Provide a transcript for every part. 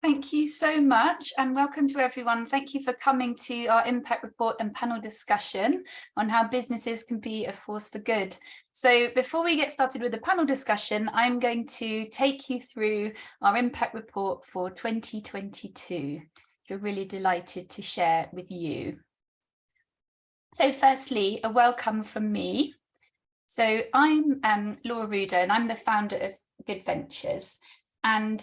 Thank you so much and welcome to everyone. Thank you for coming to our impact report and panel discussion on how businesses can be a force for good. So before we get started with the panel discussion, I'm going to take you through our impact report for 2022, which we're really delighted to share with you. So firstly, a welcome from me. So I'm Laura Ruder and I'm the founder of Good Ventures. And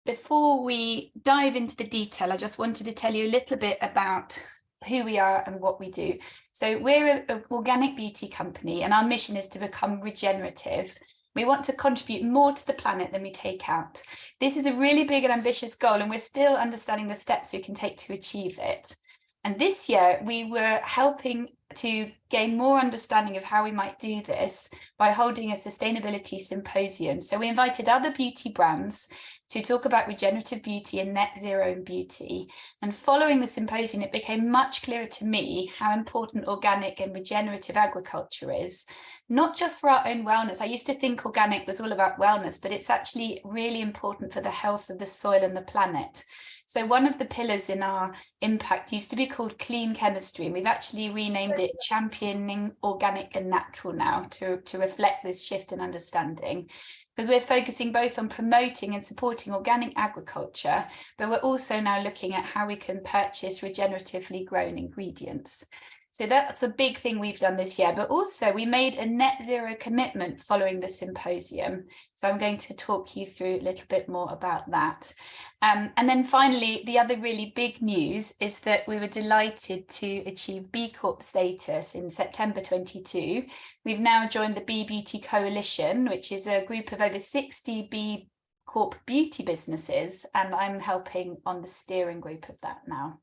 before we dive into the detail, I just wanted to tell you a little bit about who we are and what we do. So we're an organic beauty company and our mission is to become regenerative. We want to contribute more to the planet than we take out. This is a really big and ambitious goal and we're still understanding the steps we can take to achieve it. And this year we were helping to gain more understanding of how we might do this by holding a Sustainability Symposium. So we invited other beauty brands to talk about regenerative beauty and net zero in beauty. And following the symposium, it became much clearer to me how important organic and regenerative agriculture is, not just for our own wellness. I used to think organic was all about wellness, but it's actually really important for the health of the soil and the planet. So one of the pillars in our impact used to be called clean chemistry, and we've actually renamed it championing organic and natural now to reflect this shift in understanding. Because we're focusing both on promoting and supporting organic agriculture, but we're also now looking at how we can purchase regeneratively grown ingredients. So that's a big thing we've done this year, but also we made a net zero commitment following the symposium. So I'm going to talk you through a little bit more about that. And then finally, the other really big news is that we were delighted to achieve B Corp status in September 22. We've now joined the B Beauty Coalition, which is a group of over 60 B Corp beauty businesses, and I'm helping on the steering group of that now.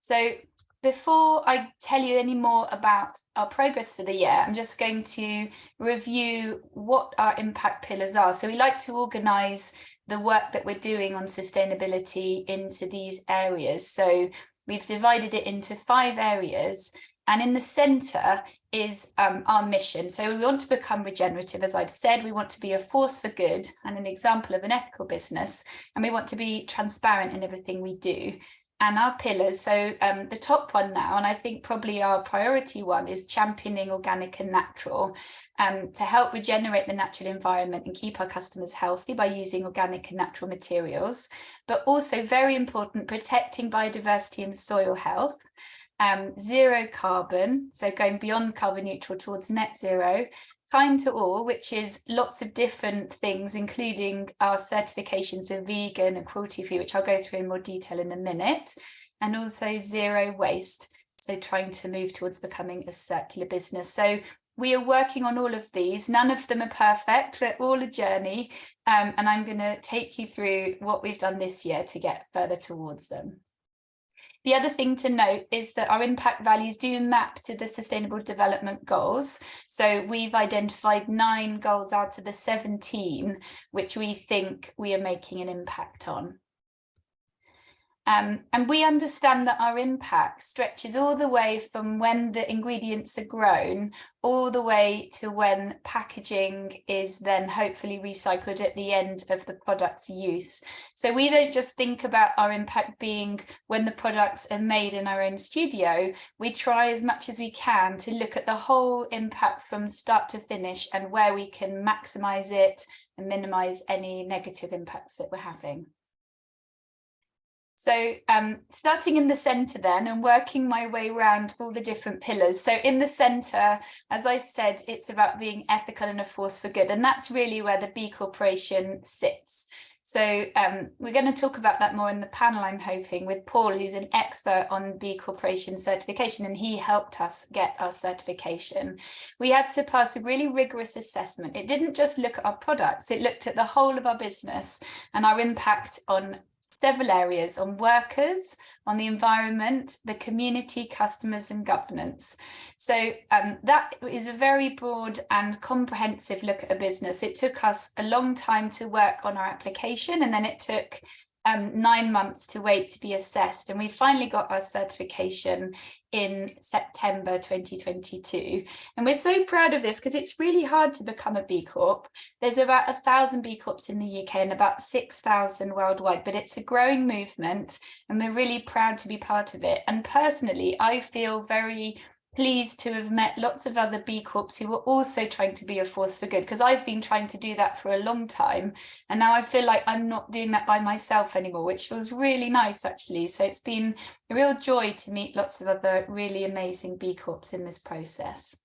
So before I tell you any more about our progress for the year, I'm just going to review what our impact pillars are. So we like to organise the work that we're doing on sustainability into these areas. So we've divided it into 5 areas. And in the centre is our mission. So we want to become regenerative, as I've said. We want to be a force for good and an example of an ethical business. And we want to be transparent in everything we do. And our pillars, so the top one now, and I think probably our priority one, is championing organic and natural to help regenerate the natural environment and keep our customers healthy by using organic and natural materials, but also very important, protecting biodiversity and soil health, zero carbon, so going beyond carbon neutral towards net zero, kind to all, which is lots of different things, including our certifications for vegan and cruelty-free, which I'll go through in more detail in a minute, and also zero waste, so trying to move towards becoming a circular business. So we are working on all of these. None of them are perfect. They're all a journey, and I'm going to take you through what we've done this year to get further towards them. The other thing to note is that our impact values do map to the Sustainable Development Goals. So we've identified 9 goals out of the 17, which we think we are making an impact on. And we understand that our impact stretches all the way from when the ingredients are grown, all the way to when packaging is then hopefully recycled at the end of the product's use. So we don't just think about our impact being when the products are made in our own studio. We try as much as we can to look at the whole impact from start to finish and where we can maximize it and minimize any negative impacts that we're having. So starting in the centre then and working my way around all the different pillars. So in the centre, as I said, it's about being ethical and a force for good. And that's really where the B Corporation sits. So we're going to talk about that more in the panel, I'm hoping, with Paul, who's an expert on B Corporation certification, and he helped us get our certification. We had to pass a really rigorous assessment. It didn't just look at our products, it looked at the whole of our business and our impact on several areas, on workers, on the environment, the community, customers and governance. So that is a very broad and comprehensive look at a business. It took us a long time to work on our application, and then it took 9 months to wait to be assessed, and we finally got our certification in September 2022. And we're so proud of this because it's really hard to become a B Corp. There's about 1,000 B Corps in the UK and about 6,000 worldwide, but it's a growing movement and we're really proud to be part of it. And personally, I feel very pleased to have met lots of other B Corps who were also trying to be a force for good, because I've been trying to do that for a long time, and now I feel like I'm not doing that by myself anymore, which feels really nice actually. So it's been a real joy to meet lots of other really amazing B Corps in this process.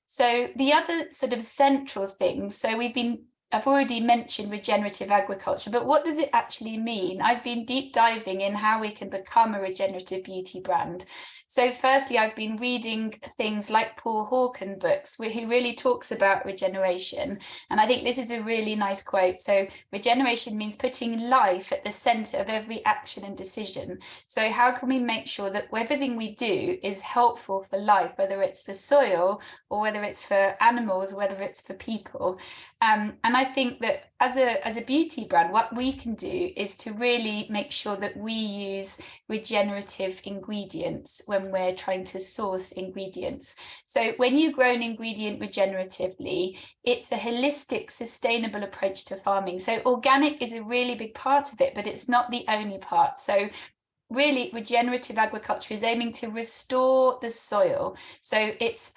So the other sort of central things, so I've already mentioned regenerative agriculture, but what does it actually mean? I've been deep diving in how we can become a regenerative beauty brand. So firstly, I've been reading things like Paul Hawken books, where he really talks about regeneration. And I think this is a really nice quote. So regeneration means putting life at the center of every action and decision. So how can we make sure that everything we do is helpful for life, whether it's for soil or whether it's for animals, or whether it's for people? And I think that as a beauty brand, what we can do is to really make sure that we use regenerative ingredients when we're trying to source ingredients. So when you grow an ingredient regeneratively, it's a holistic, sustainable approach to farming. So organic is a really big part of it, but it's not the only part. So really, regenerative agriculture is aiming to restore the soil. So it's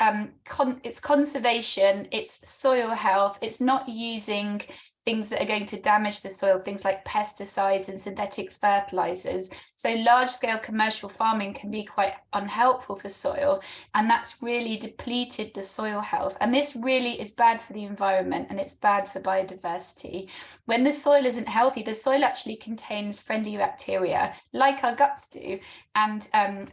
conservation, it's soil health, it's not using things that are going to damage the soil, things like pesticides and synthetic fertilizers. So large-scale commercial farming can be quite unhelpful for soil, and that's really depleted the soil health. And this really is bad for the environment, and it's bad for biodiversity. When the soil isn't healthy, the soil actually contains friendly bacteria, like our guts do, and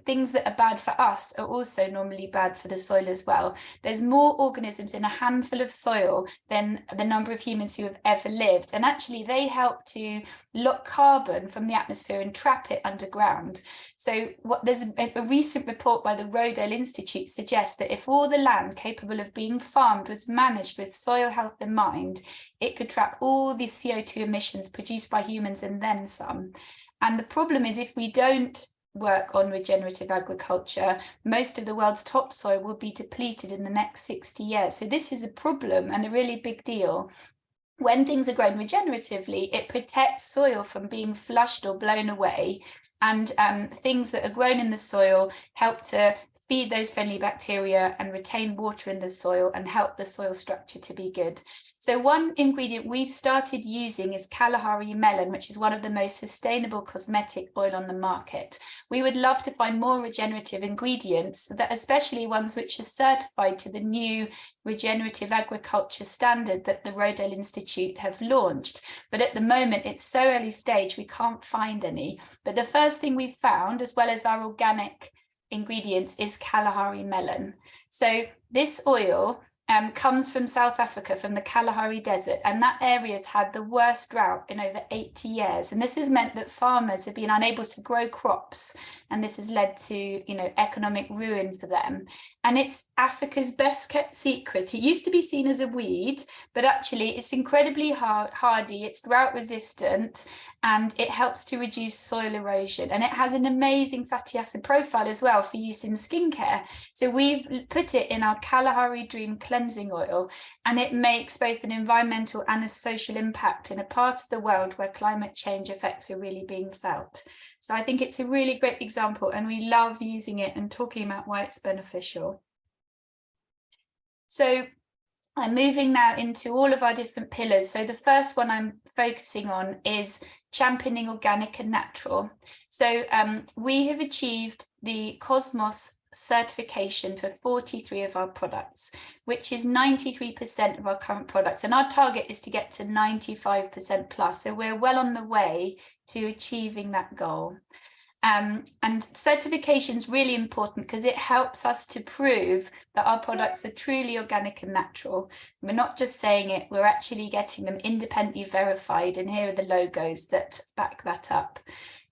things that are bad for us are also normally bad for the soil as well. There's more organisms in a handful of soil than the number of humans who have ever lived, and actually they help to lock carbon from the atmosphere and trap it underground. So there's a recent report by the Rodale Institute suggests that if all the land capable of being farmed was managed with soil health in mind, it could trap all the CO2 emissions produced by humans and then some. And the problem is, if we don't work on regenerative agriculture, most of the world's topsoil will be depleted in the next 60 years. So this is a problem and a really big deal. When things are grown regeneratively, it protects soil from being flushed or blown away, and things that are grown in the soil help to feed those friendly bacteria and retain water in the soil and help the soil structure to be good. So one ingredient we've started using is Kalahari melon, which is one of the most sustainable cosmetic oil on the market. We would love to find more regenerative ingredients, that especially ones which are certified to the new regenerative agriculture standard that the Rodale Institute have launched. But at the moment, it's so early stage, we can't find any. But the first thing we found, as well as our organic ingredients, is Kalahari melon. So this oil comes from South Africa, from the Kalahari Desert, and that area's had the worst drought in over 80 years. And this has meant that farmers have been unable to grow crops, and this has led to, economic ruin for them. And it's Africa's best kept secret. It used to be seen as a weed, but actually it's incredibly hardy, it's drought resistant, and it helps to reduce soil erosion. And it has an amazing fatty acid profile as well for use in skincare. So we've put it in our Kalahari Dream cleansing oil, and it makes both an environmental and a social impact in a part of the world where climate change effects are really being felt. So I think it's a really great example, and we love using it and talking about why it's beneficial. So I'm moving now into all of our different pillars. So the first one I'm focusing on is championing organic and natural. So we have achieved the Cosmos certification for 43 of our products, which is 93% of our current products. And our target is to get to 95% plus. So we're well on the way to achieving that goal. And certification is really important because it helps us to prove that our products are truly organic and natural. We're not just saying it, we're actually getting them independently verified, and here are the logos that back that up.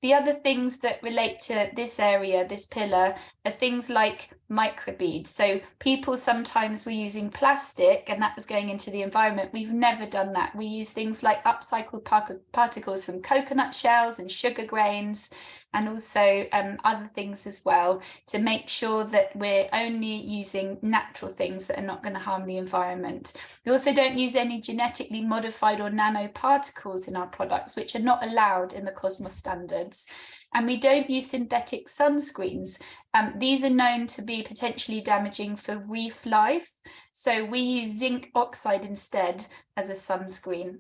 The other things that relate to this area, this pillar, are things like microbeads. So people sometimes were using plastic and that was going into the environment. We've never done that. We use things like upcycled particles from coconut shells and sugar grains, and also other things as well, to make sure that we're only using natural things that are not going to harm the environment. We also don't use any genetically modified or nanoparticles in our products, which are not allowed in the Cosmos standards. And we don't use synthetic sunscreens. These are known to be potentially damaging for reef life. So we use zinc oxide instead as a sunscreen.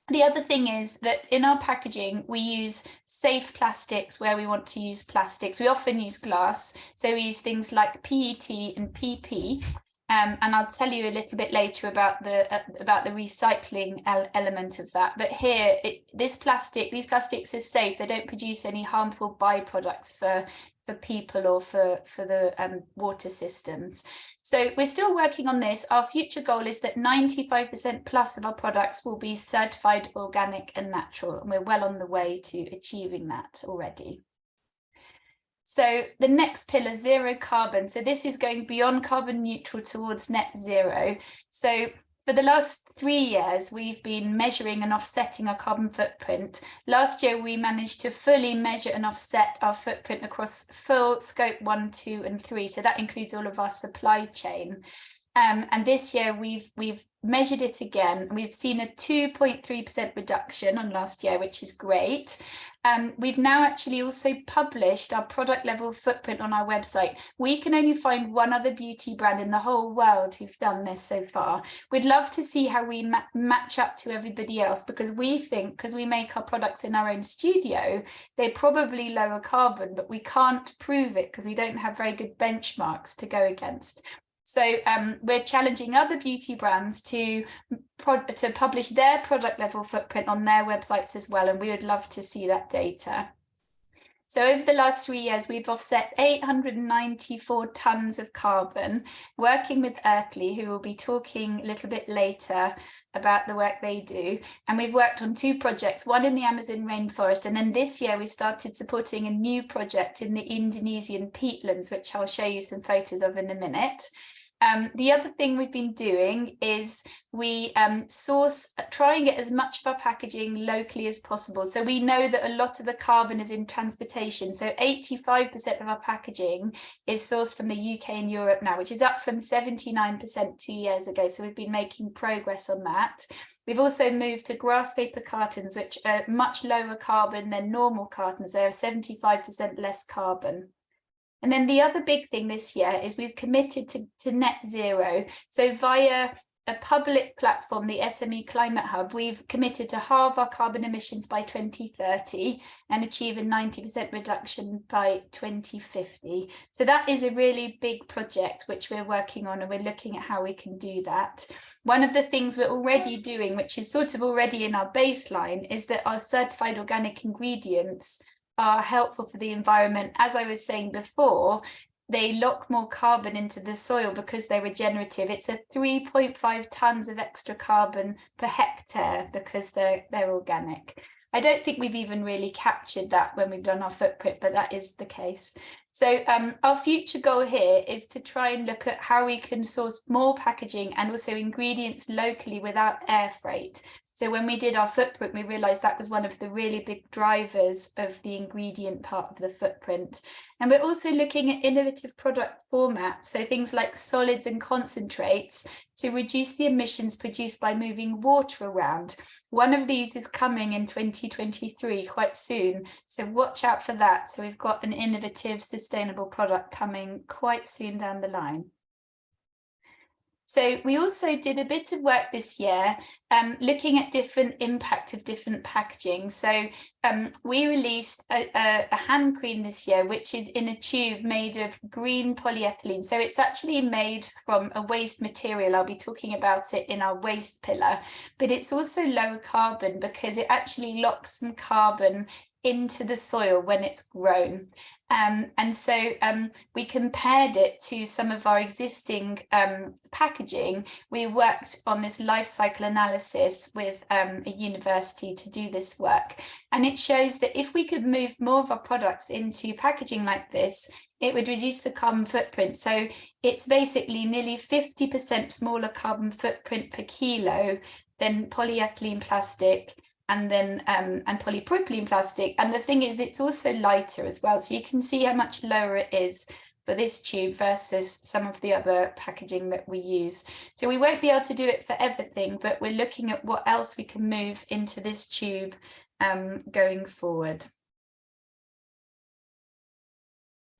The other thing is that in our packaging, we use safe plastics where we want to use plastics. We often use glass. So we use things like PET and PP. And I'll tell you a little bit later about the recycling element of that. But here, these plastics are safe. They don't produce any harmful byproducts for people or for the water systems. So we're still working on this. Our future goal is that 95% plus of our products will be certified organic and natural, and we're well on the way to achieving that already. So the next pillar, zero carbon. So this is going beyond carbon neutral towards net zero. So for the last 3 years, we've been measuring and offsetting our carbon footprint. Last year, we managed to fully measure and offset our footprint across full scope 1, 2, and 3. So that includes all of our supply chain. And this year, we've measured it again. We've seen a 2.3% reduction on last year, which is great. We've now actually also published our product level footprint on our website. We can only find one other beauty brand in the whole world who've done this so far. We'd love to see how we match up to everybody else, because we think, because we make our products in our own studio, they're probably lower carbon, but we can't prove it because we don't have very good benchmarks to go against. So we're challenging other beauty brands to publish their product level footprint on their websites as well, and we would love to see that data. So over the last 3 years, we've offset 894 tons of carbon, working with Earthly, who will be talking a little bit later about the work they do. And we've worked on 2 projects, one in the Amazon rainforest, and then this year we started supporting a new project in the Indonesian peatlands, which I'll show you some photos of in a minute. The other thing we've been doing is we try and get as much of our packaging locally as possible. So we know that a lot of the carbon is in transportation. So 85% of our packaging is sourced from the UK and Europe now, which is up from 79% 2 years ago. So we've been making progress on that. We've also moved to grass paper cartons, which are much lower carbon than normal cartons. They are 75% less carbon. And then the other big thing this year is we've committed to net zero. So via a public platform, the SME Climate Hub, we've committed to halve our carbon emissions by 2030 and achieve a 90% reduction by 2050. So that is a really big project which we're working on, and we're looking at how we can do that. One of the things we're already doing, which is sort of already in our baseline, is that our certified organic ingredients are helpful for the environment. As I was saying before, they lock more carbon into the soil because they're regenerative. It's a 3.5 tons of extra carbon per hectare because they're organic. I don't think we've even really captured that when we've done our footprint, but that is the case. So our future goal here is to try and look at how we can source more packaging and also ingredients locally without air freight. So when we did our footprint, we realized that was one of the really big drivers of the ingredient part of the footprint. And we're also looking at innovative product formats, so things like solids and concentrates, to reduce the emissions produced by moving water around. One of these is coming in 2023, quite soon, so watch out for that. So we've got an innovative, sustainable product coming quite soon down the line. So we also did a bit of work this year looking at different impact of different packaging. So we released a hand cream this year, which is in a tube made of green polyethylene. So it's actually made from a waste material. I'll be talking about it in our waste pillar, but it's also lower carbon because it actually locks some carbon into the soil when it's grown. And so we compared it to some of our existing packaging. We worked on this life cycle analysis with a university to do this work. And it shows that if we could move more of our products into packaging like this, it would reduce the carbon footprint. So it's basically nearly 50% smaller carbon footprint per kilo than polyethylene plastic and then and polypropylene plastic. And the thing is, it's also lighter as well. So you can see how much lower it is for this tube versus some of the other packaging that we use. So we won't be able to do it for everything, but we're looking at what else we can move into this tube going forward.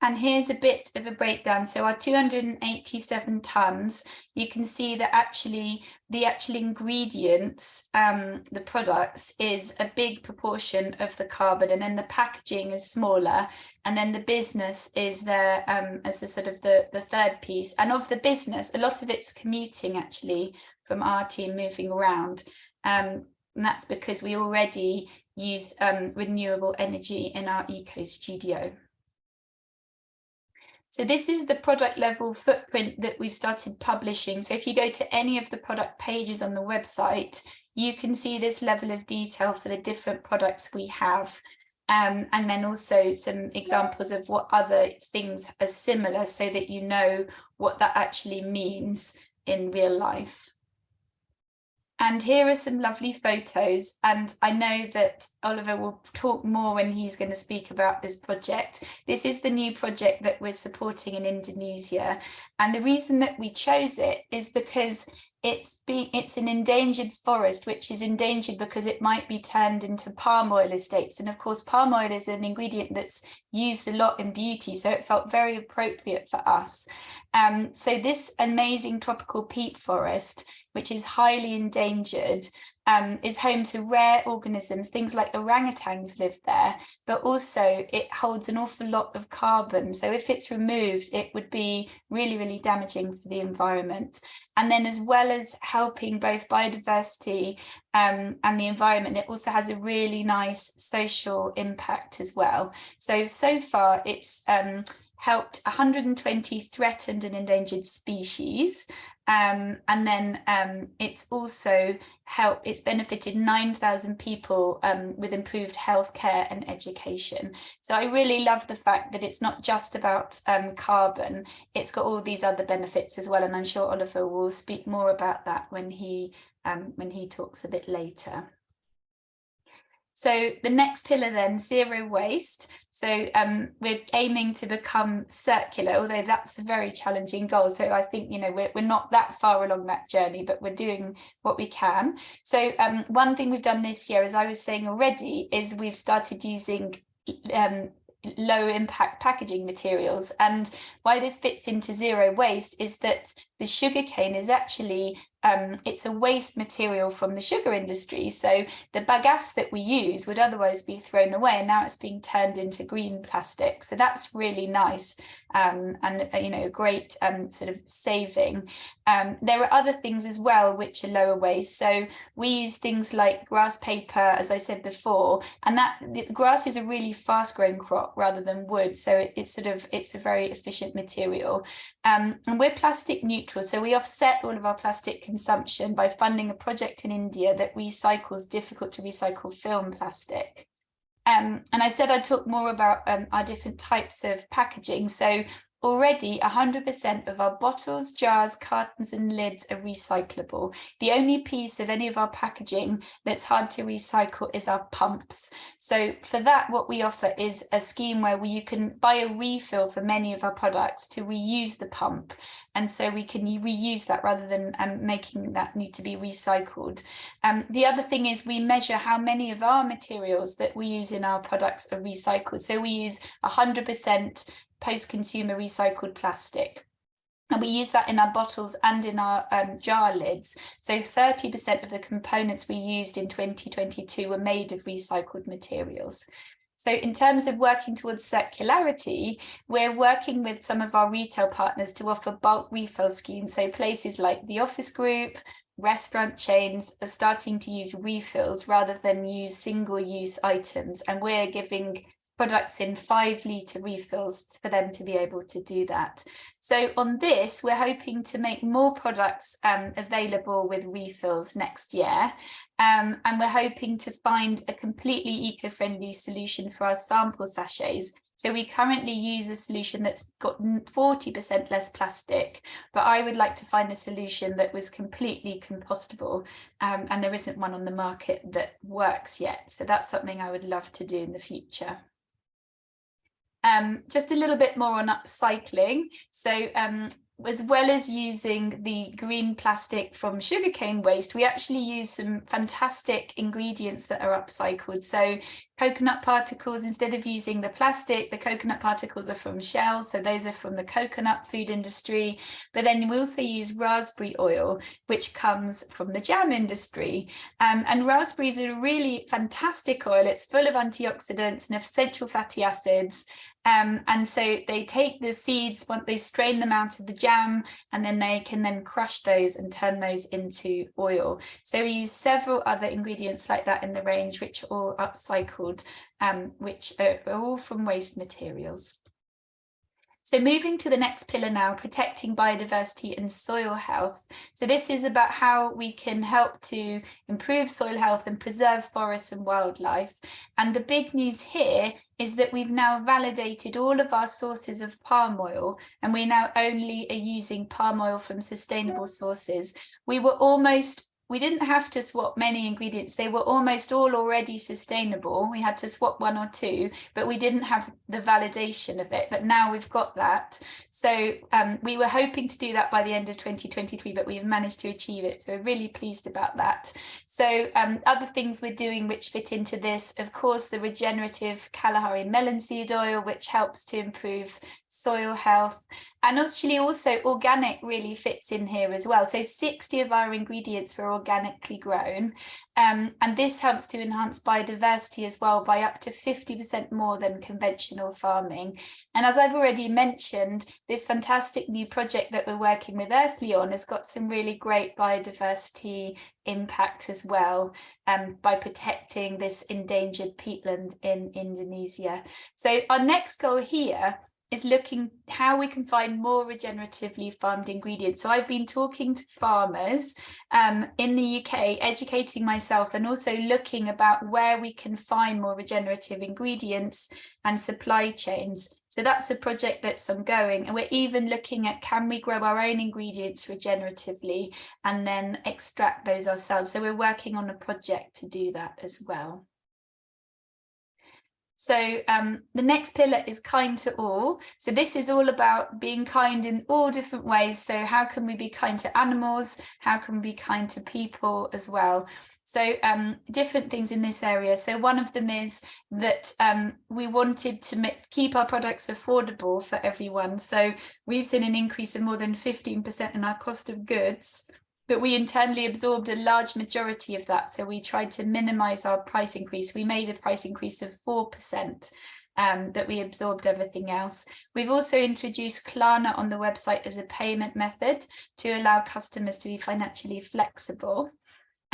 And here's a bit of a breakdown. So our 287 tons, you can see that actually the actual ingredients, the products, is a big proportion of the carbon, and then the packaging is smaller, and then the business is there as the sort of the third piece. And of the business, a lot of it's commuting actually from our team moving around. And that's because we already use renewable energy in our eco studio. So this is the product level footprint that we've started publishing. So if you go to any of the product pages on the website, you can see this level of detail for the different products we have. And then also some examples of what other things are similar so that you know what that actually means in real life. And here are some lovely photos, and I know that Oliver will talk more when he's going to speak about this project. This is the new project that we're supporting in Indonesia, and the reason that we chose it is because it's an endangered forest, which is endangered because it might be turned into palm oil estates. And of course, palm oil is an ingredient that's used a lot in beauty, so it felt very appropriate for us. So this amazing tropical peat forest, which is highly endangered, is home to rare organisms. Things like orangutans live there, but also it holds an awful lot of carbon. So if it's removed, it would be really, really damaging for the environment. And then as well as helping both biodiversity and the environment, it also has a really nice social impact as well. So far it's helped 120 threatened and endangered species. And then it's also it's benefited 9,000 people with improved healthcare and education. So I really love the fact that it's not just about carbon, it's got all these other benefits as well. And I'm sure Oliver will speak more about that when he talks a bit later. So the next pillar then, zero waste. So we're aiming to become circular, although that's a very challenging goal. So I think, you know, we're not that far along that journey, but we're doing what we can. So one thing we've done this year, as I was saying already, is we've started using low impact packaging materials. And why this fits into zero waste is that the sugarcane is actually it's a waste material from the sugar industry. So the bagasse that we use would otherwise be thrown away, and now it's being turned into green plastic. So that's really nice and you know, great sort of saving. There are other things as well which are lower waste. So we use things like grass paper, as I said before, and the grass is a really fast growing crop rather than wood. So it's a very efficient material. And we're plastic neutral. So we offset all of our plastic consumption by funding a project in India that recycles difficult to recycle film plastic. And I said I'd talk more about our different types of packaging. So already 100% of our bottles, jars, cartons and lids are recyclable. The only piece of any of our packaging that's hard to recycle is our pumps. So for that, what we offer is a scheme where you can buy a refill for many of our products to reuse the pump. And so we can reuse that rather than making that need to be recycled. The other thing is we measure how many of our materials that we use in our products are recycled. So we use 100% post-consumer recycled plastic. And we use that in our bottles and in our jar lids. So 30% of the components we used in 2022 were made of recycled materials. So in terms of working towards circularity, we're working with some of our retail partners to offer bulk refill schemes. So places like the Office Group, restaurant chains are starting to use refills rather than use single-use items. And we're giving products in 5-litre refills for them to be able to do that. So on this, we're hoping to make more products available with refills next year. And we're hoping to find a completely eco-friendly solution for our sample sachets. So we currently use a solution that's got 40% less plastic, but I would like to find a solution that was completely compostable, and there isn't one on the market that works yet. So that's something I would love to do in the future. Just a little bit more on upcycling. So as well as using the green plastic from sugarcane waste, we actually use some fantastic ingredients that are upcycled. So coconut particles, instead of using the plastic, the coconut particles are from shells. So those are from the coconut food industry. But then we also use raspberry oil, which comes from the jam industry. And raspberries are a really fantastic oil. It's full of antioxidants and essential fatty acids. And so they take the seeds, once they strain them out of the jam, and then they can then crush those and turn those into oil. So we use several other ingredients like that in the range, which are all upcycled, which are all from waste materials. So moving to the next pillar now, protecting biodiversity and soil health. So this is about how we can help to improve soil health and preserve forests and wildlife. And the big news here is that we've now validated all of our sources of palm oil, and we now only are using palm oil from sustainable sources. We didn't have to swap many ingredients. They were almost all already sustainable. We had to swap 1 or 2, but we didn't have the validation of it. But now we've got that. So we were hoping to do that by the end of 2023, but we've managed to achieve it. So we're really pleased about that. So other things we're doing which fit into this, of course, the regenerative Kalahari melon seed oil, which helps to improve soil health. And actually also organic really fits in here as well. So 60 of our ingredients were organically grown. And this helps to enhance biodiversity as well by up to 50% more than conventional farming. And as I've already mentioned, this fantastic new project that we're working with Earthly on has got some really great biodiversity impact as well, by protecting this endangered peatland in Indonesia. So our next goal here is looking how we can find more regeneratively farmed ingredients. So I've been talking to farmers in the UK, educating myself, and also looking about where we can find more regenerative ingredients and supply chains. So that's a project that's ongoing, and we're even looking at, can we grow our own ingredients regeneratively and then extract those ourselves? So we're working on a project to do that as well. So the next pillar is kind to all. So this is all about being kind in all different ways. So how can we be kind to animals? How can we be kind to people as well? So different things in this area. So one of them is that we wanted to keep our products affordable for everyone. So we've seen an increase of more than 15% in our cost of goods, but we internally absorbed a large majority of that. So we tried to minimize our price increase. We made a price increase of 4%, that we absorbed everything else. We've also introduced Klarna on the website as a payment method to allow customers to be financially flexible.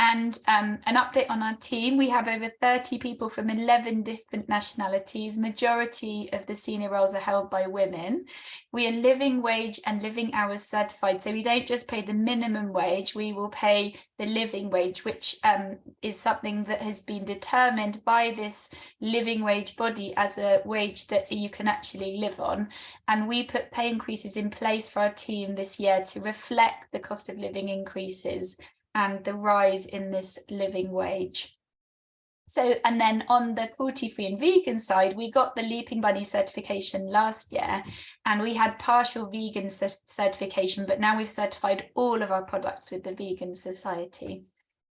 And an update on our team, we have over 30 people from 11 different nationalities. Majority of the senior roles are held by women. We are living wage and living hours certified. So we don't just pay the minimum wage, we will pay the living wage, which is something that has been determined by this living wage body as a wage that you can actually live on. And we put pay increases in place for our team this year to reflect the cost of living increases and the rise in this living wage. So, and then on the cruelty-free and vegan side, we got the Leaping Bunny certification last year, and we had partial vegan certification, but now we've certified all of our products with the Vegan Society.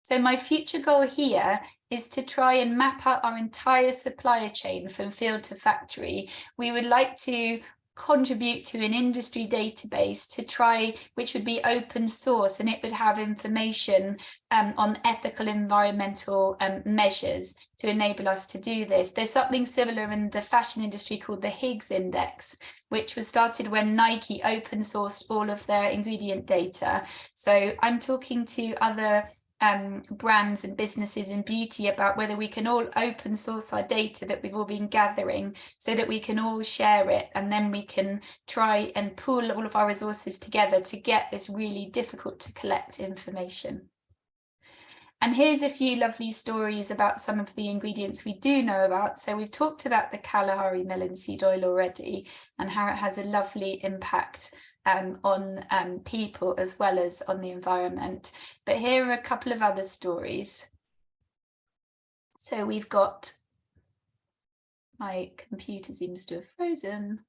So my future goal here is to try and map out our entire supplier chain from field to factory. We would like to contribute to an industry database to try, which would be open source, and it would have information on ethical environmental measures to enable us to do this. There's something similar in the fashion industry called the Higgs Index, which was started when Nike open sourced all of their ingredient data. So I'm talking to other brands and businesses in beauty about whether we can all open source our data that we've all been gathering so that we can all share it, and then we can try and pool all of our resources together to get this really difficult to collect information. And here's a few lovely stories about some of the ingredients we do know about. So we've talked about the Kalahari melon seed oil already and how it has a lovely impact on people as well as on the environment. But here are a couple of other stories. So we've got, my computer seems to have frozen.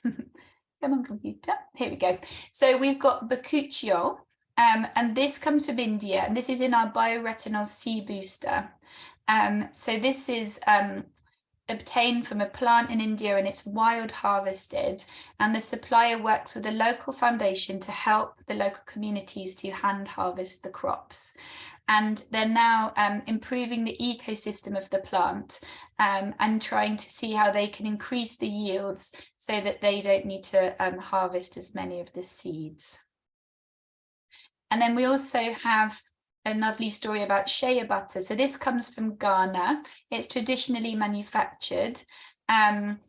Come on, computer. Here we go. So we've got bakuchiol, and this comes from India, and this is in our bioretinol C booster. So this is obtained from a plant in India, and it's wild harvested, and the supplier works with a local foundation to help the local communities to hand harvest the crops. And they're now improving the ecosystem of the plant and trying to see how they can increase the yields so that they don't need to harvest as many of the seeds. And then we also have a lovely story about shea butter. So this comes from Ghana. It's traditionally manufactured, and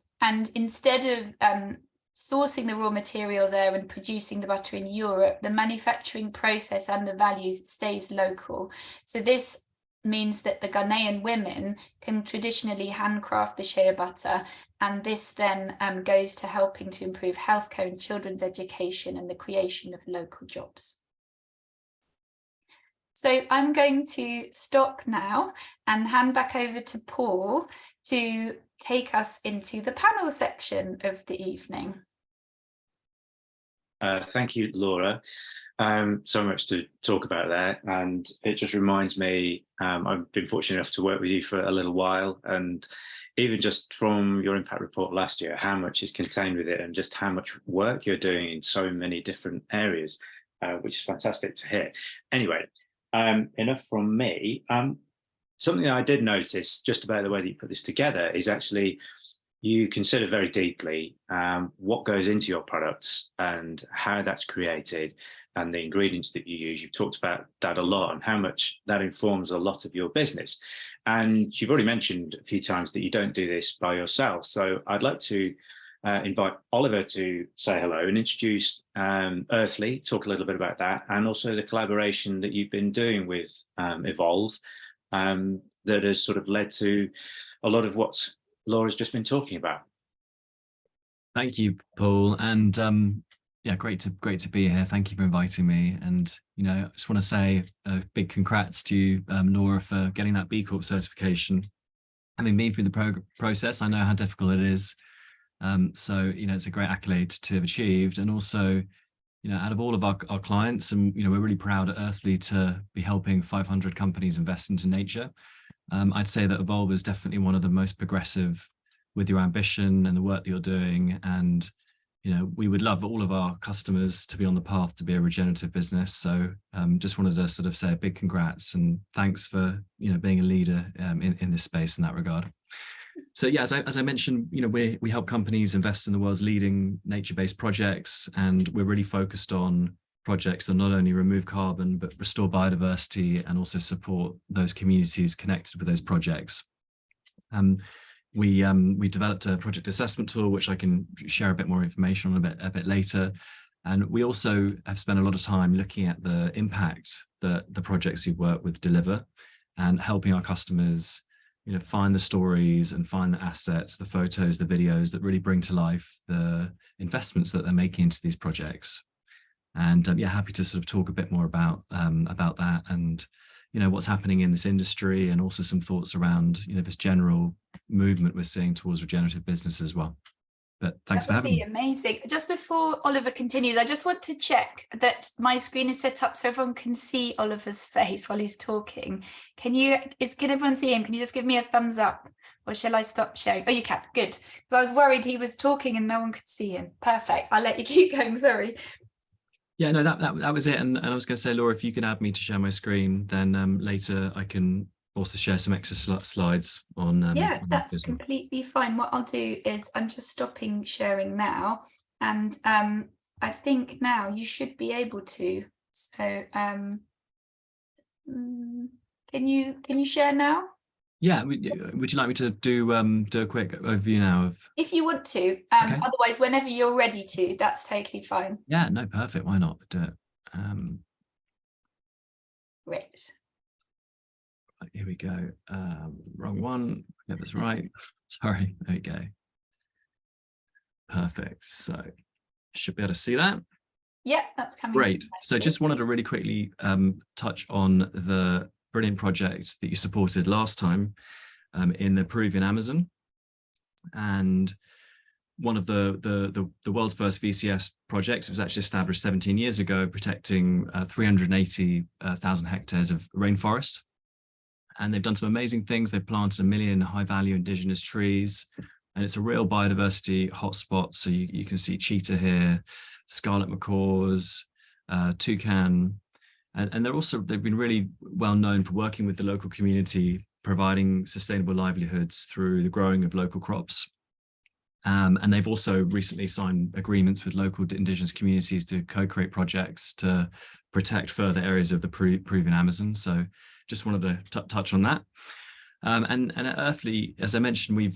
instead of sourcing the raw material there and producing the butter in Europe, the manufacturing process and the values stays local. So this means that the Ghanaian women can traditionally handcraft the shea butter, and this then goes to helping to improve healthcare and children's education and the creation of local jobs. So I'm going to stop now and hand back over to Paul to take us into the panel section of the evening. Thank you, Laura. So much to talk about there, and it just reminds me, I've been fortunate enough to work with you for a little while, and even just from your impact report last year, how much is contained with it and just how much work you're doing in so many different areas, which is fantastic to hear. Anyway, enough from me. Something that I did notice just about the way that you put this together is actually you consider very deeply what goes into your products and how that's created and the ingredients that you use. You've talked about that a lot and how much that informs a lot of your business. And you've already mentioned a few times that you don't do this by yourself. So I'd like to invite Oliver to say hello and introduce Earthly, talk a little bit about that, and also the collaboration that you've been doing with Evolve that has sort of led to a lot of what Laura's just been talking about. Thank you, Paul, and yeah, great to be here. Thank you for inviting me, and I just want to say a big congrats to you, Laura, for getting that B Corp certification. Having been through the process, I know how difficult it is. So it's a great accolade to have achieved, and also out of all of our clients, and we're really proud at Earthly to be helping 500 companies invest into nature. I'd say that Evolve is definitely one of the most progressive with your ambition and the work that you're doing, and we would love all of our customers to be on the path to be a regenerative business. So just wanted to sort of say a big congrats and thanks for being a leader in this space in that regard. So yeah, as I mentioned, we help companies invest in the world's leading nature-based projects, and we're really focused on projects that not only remove carbon but restore biodiversity and also support those communities connected with those projects. We developed a project assessment tool, which I can share a bit more information on a bit later. And we also have spent a lot of time looking at the impact that the projects we work with deliver, and helping our customers find the stories and find the assets, the photos, the videos that really bring to life the investments that they're making into these projects. And yeah, happy to sort of talk a bit more about that and what's happening in this industry, and also some thoughts around this general movement we're seeing towards regenerative business as well. But thanks for having me. Amazing. Just before Oliver continues, I just want to check that my screen is set up so everyone can see Oliver's face while he's talking. Can everyone see him? Can you just give me a thumbs up or shall I stop sharing? Oh, you can. Good. Because I was worried he was talking and no one could see him. Perfect. I'll let you keep going. Sorry. Yeah, no, that was it. And I was going to say, Laura, if you could add me to share my screen, then later I can also share some extra slides on. Yeah, on that's business. completely fine. What I'll do is I'm just stopping sharing now, and I think now you should be able to. So can you share now? Yeah, would you like me to do a quick overview now of? If you want to, Okay. otherwise whenever you're ready to, that's totally fine. Yeah, no, perfect. Why not do it? Great. Here we go. Wrong one. Get this right. Sorry. There we go. Perfect. So should be able to see that. Yeah, that's coming. Great. So just wanted to really quickly touch on the brilliant project that you supported last time in the Peruvian Amazon, and one of the world's first VCS projects. It was actually established 17 years ago, protecting 380,000 hectares of rainforest. And they've done some amazing things. They've planted 1 million high-value indigenous trees, and it's a real biodiversity hotspot. So you can see cheetah here, scarlet macaws, toucan, and they've been really well known for working with the local community, providing sustainable livelihoods through the growing of local crops. And they've also recently signed agreements with local indigenous communities to co-create projects to protect further areas of the Peruvian Amazon. So just wanted to touch on that. And at Earthly, as I mentioned, we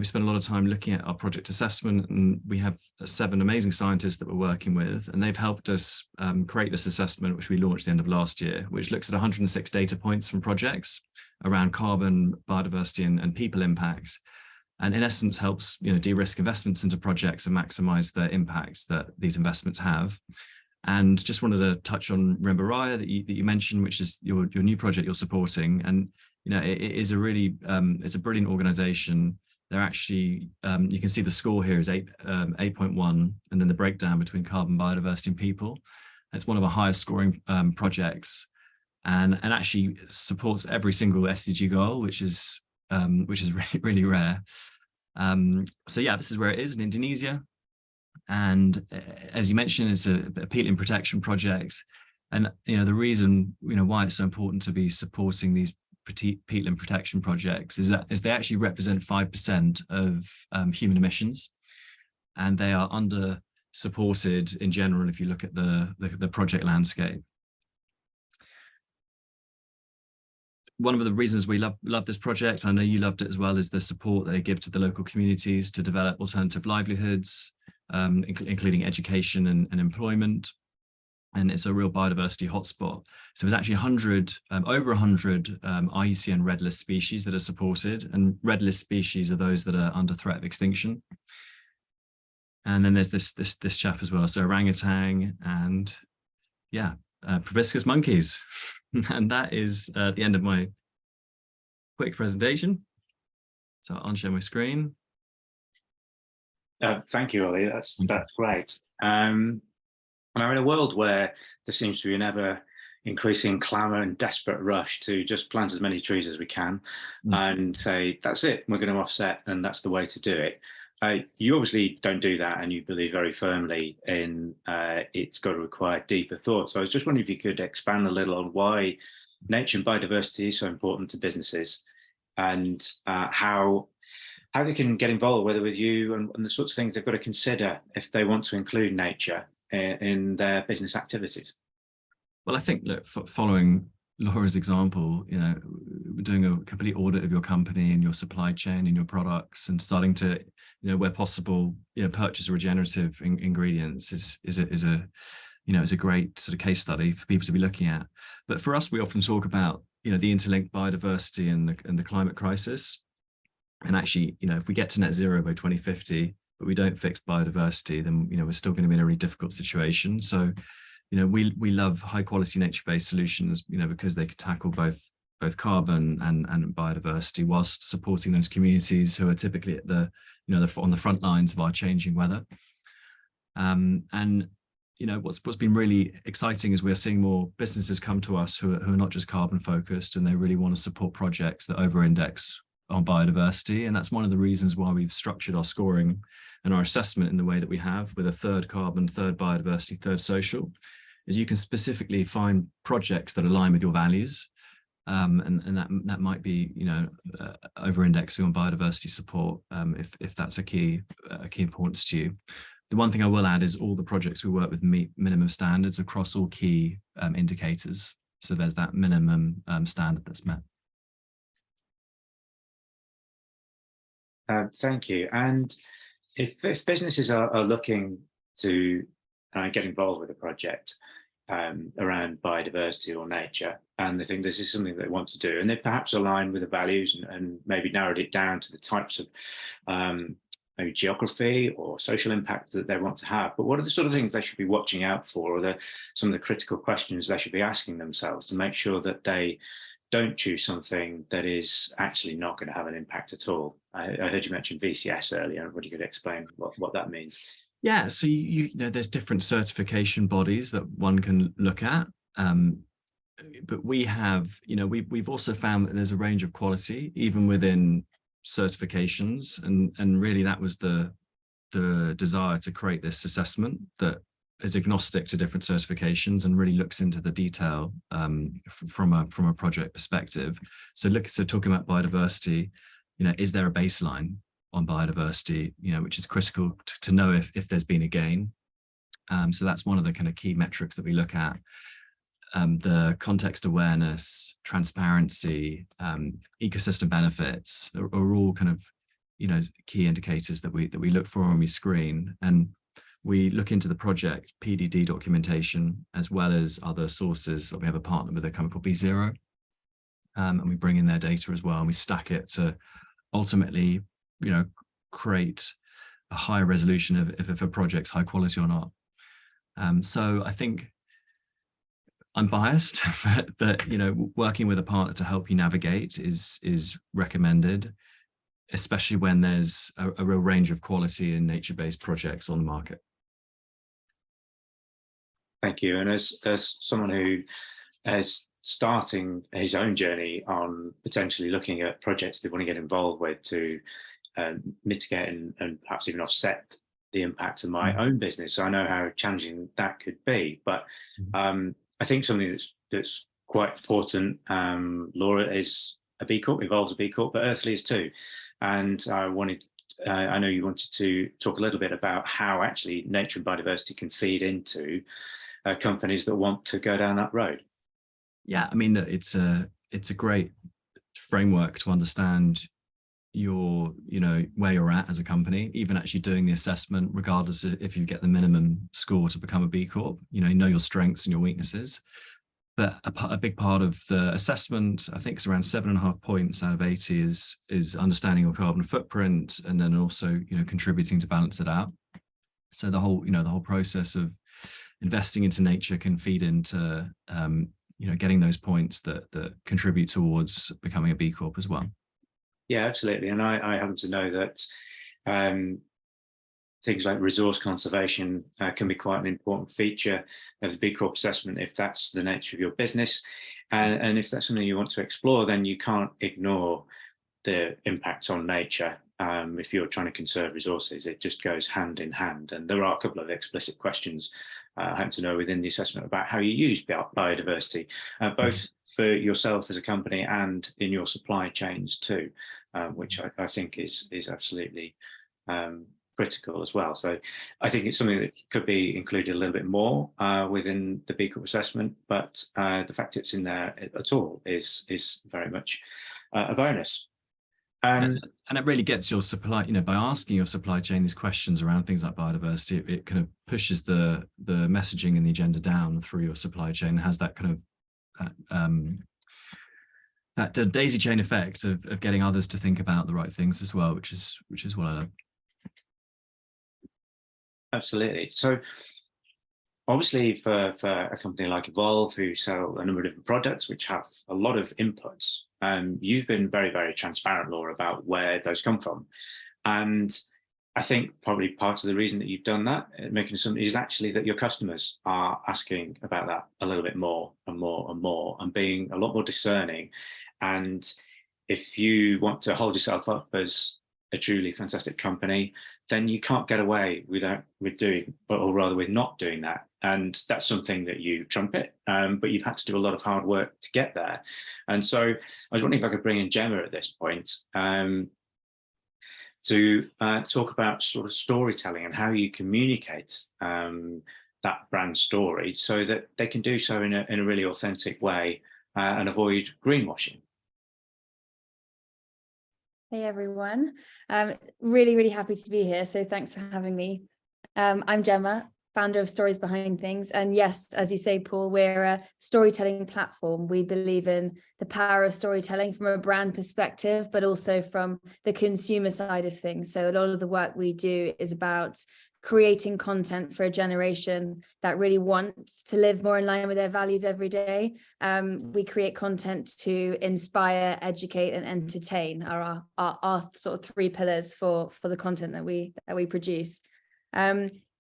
spent a lot of time looking at our project assessment, and we have 7 amazing scientists that we're working with, and they've helped us create this assessment, which we launched at the end of last year, which looks at 106 data points from projects around carbon, biodiversity, and people impacts. And in essence helps de-risk investments into projects and maximize the impacts that these investments have. And just wanted to touch on Rembaraya that you mentioned, which is your new project you're supporting. And it is a really it's a brilliant organization. They're actually you can see the score here is 8.1, and then the breakdown between carbon, biodiversity, and people. It's one of our highest scoring projects, and actually supports every single SDG goal, which is really, really rare. So yeah, this is where it is in Indonesia. And as you mentioned, it's a peatland protection project. And the reason why it's so important to be supporting these peatland protection projects is they actually represent 5% of human emissions, and they are under supported in general if you look at the project landscape. One of the reasons we love this project, I know you loved it as well, is the support they give to the local communities to develop alternative livelihoods, including education and employment. And it's a real biodiversity hotspot. So there's actually over 100 IUCN red list species that are supported, and red list species are those that are under threat of extinction. And then there's this chap as well, so orangutan and yeah, proboscis monkeys. And that is the end of my quick presentation. So I'll unshare my screen. Thank you, Ollie. That's great. And we're in a world where there seems to be an ever increasing clamour and desperate rush to just plant as many trees as we can and say, that's it, we're going to offset, and that's the way to do it. You obviously don't do that, and you believe very firmly in it's got to require deeper thought. So I was just wondering if you could expand a little on why nature and biodiversity is so important to businesses, and how they can get involved, whether with you and the sorts of things they've got to consider if they want to include nature in their business activities. Well, I think, look, following Laura's example, doing a complete audit of your company and your supply chain and your products, and starting to, where possible, purchase regenerative ingredients is a great sort of case study for people to be looking at. But for us, we often talk about the interlinked biodiversity and the climate crisis. And actually, if we get to net zero by 2050, but we don't fix biodiversity, then we're still going to be in a really difficult situation. So we love high quality nature-based solutions, because they could tackle both carbon and biodiversity, whilst supporting those communities who are typically at on the front lines of our changing weather. And what's been really exciting is we're seeing more businesses come to us who are not just carbon focused, and they really want to support projects that over-index on biodiversity. And that's one of the reasons why we've structured our scoring and our assessment in the way that we have, with a third carbon, third biodiversity, third social, is you can specifically find projects that align with your values. And that might be, over-indexing on biodiversity support, if that's a key importance to you. The one thing I will add is all the projects we work with meet minimum standards across all key indicators. So there's that minimum standard that's met. Thank you. And if businesses are looking to get involved with a project around biodiversity or nature, and they think this is something they want to do, and they perhaps align with the values and maybe narrowed it down to the types of maybe geography or social impact that they want to have, but what are the sort of things they should be watching out for, or some of the critical questions they should be asking themselves to make sure that they don't choose something that is actually not going to have an impact at all? I heard you mention VCS earlier. What you could explain what that means? Yeah, so you know, there's different certification bodies that one can look at, but we have, we've also found that there's a range of quality even within certifications, and really that was the desire to create this assessment that is agnostic to different certifications and really looks into the detail from a project perspective. So talking about biodiversity, is there a baseline on biodiversity, which is critical to know if there's been a gain. So that's one of the kind of key metrics that we look at. The context awareness, transparency, ecosystem benefits are all kind of, key indicators that we look for when we screen. And we look into the project PDD documentation as well as other sources. We have a partner with a company called B0, and we bring in their data as well, and we stack it to ultimately, create a higher resolution of if a project's high quality or not. So I think I'm biased, but working with a partner to help you navigate is recommended, especially when there's a real range of quality and nature-based projects on the market. Thank you. And as someone who is starting his own journey on potentially looking at projects they want to get involved with to mitigate and perhaps even offset the impact of my own business, I know how challenging that could be. But I think something that's quite important, Laura is a B Corp, involves a B Corp, but Earthly is too. And I know you wanted to talk a little bit about how actually nature and biodiversity can feed into companies that want to go down that road. Yeah, I mean, it's a great framework to understand where you're at as a company, even actually doing the assessment, regardless of if you get the minimum score to become a B Corp, know your strengths and your weaknesses. But a big part of the assessment, I think it's around 7.5 points out of 80 is understanding your carbon footprint, and then also, contributing to balance it out. So the whole process of investing into nature can feed into, getting those points that contribute towards becoming a B Corp as well. Yeah, absolutely. And I happen to know that things like resource conservation can be quite an important feature of the B Corp assessment if that's the nature of your business. And if that's something you want to explore, then you can't ignore the impacts on nature. If you're trying to conserve resources, it just goes hand in hand. And there are a couple of explicit questions I happen to know within the assessment about how you use biodiversity, both for yourself as a company and in your supply chains too, which I think is absolutely critical as well. So I think it's something that could be included a little bit more within the B Corp assessment, but the fact it's in there at all is very much a bonus. And it really gets your supply, by asking your supply chain these questions around things like biodiversity, it kind of pushes the messaging and the agenda down through your supply chain, and has that kind of that daisy chain effect of getting others to think about the right things as well, which is what I love. Absolutely. So obviously for a company like Evolve, who sell a number of different products which have a lot of inputs, you've been very, very transparent, Laura, about where those come from. And I think probably part of the reason that you've done that, making something, is actually that your customers are asking about that a little bit more and more and more, and being a lot more discerning. And if you want to hold yourself up as a truly fantastic company, then you can't get away with doing, or rather with not doing that. And that's something that you trumpet, but you've had to do a lot of hard work to get there. And so I was wondering if I could bring in Gemma at this point to talk about sort of storytelling and how you communicate that brand story so that they can do so in a really authentic way and avoid greenwashing. Hey everyone, really happy to be here. So thanks for having me. I'm Gemma, founder of Stories Behind Things. And yes, as you say, Paul, we're a storytelling platform. We believe in the power of storytelling from a brand perspective, but also from the consumer side of things. So a lot of the work we do is about creating content for a generation that really wants to live more in line with their values every day. We create content to inspire, educate, and entertain are our sort of three pillars for the content that we produce.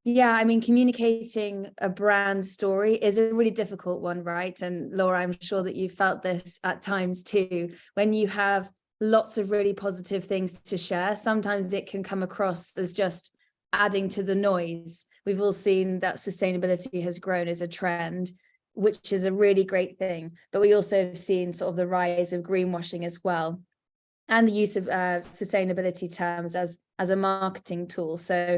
Yeah, I mean, communicating a brand story is a really difficult one, right? And Laura, I'm sure that you felt this at times too. When you have lots of really positive things to share, sometimes it can come across as just adding to the noise. We've all seen that sustainability has grown as a trend, which is a really great thing. But we also have seen sort of the rise of greenwashing as well, and the use of sustainability terms as a marketing tool. So